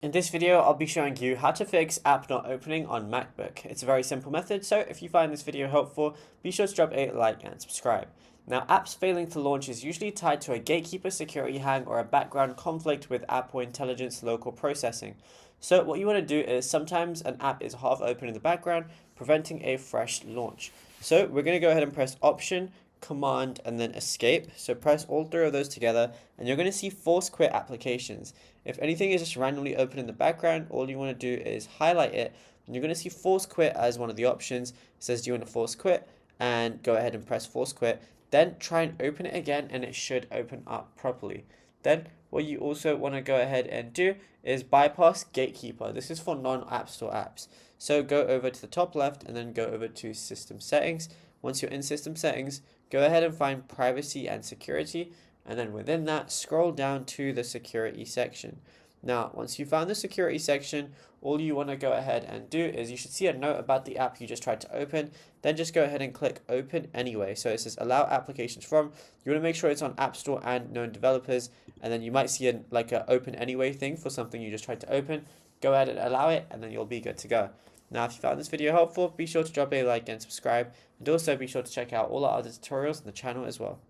In this video, I'll be showing you how to fix app not opening on MacBook. It's a very simple method, so if you find this video helpful, be sure to drop a like and subscribe. Now, apps failing to launch is usually tied to a gatekeeper security hang or a background conflict with app or intelligence local processing. So what you want to do is sometimes an app is half open in the background, preventing a fresh launch. So we're going to go ahead and press Option, Command, and then Escape. So press all three of those together, and you're going to see Force Quit Applications. If anything is just randomly open in the background, all you want to do is highlight it, and you're going to see Force Quit as one of the options. It says, do you want to force quit? And go ahead and press Force Quit. Then try and open it again, and it should open up properly. Then what you also want to go ahead and do is bypass Gatekeeper. This is for non-App Store apps. So go over to the top left and then go over to System Settings. Once you're in System Settings, go ahead and find Privacy and Security, and then within that, scroll down to the Security section. Now, once you found the Security section, all you want to go ahead and do is you should see a note about the app you just tried to open. Then just go ahead and click Open Anyway. So it says Allow Applications From. You want to make sure it's on App Store and known developers, and then you might see a Open Anyway thing for something you just tried to open. Go ahead and allow it, and then you'll be good to go. Now, if you found this video helpful, be sure to drop a like and subscribe, and also be sure to check out all our other tutorials on the channel as well.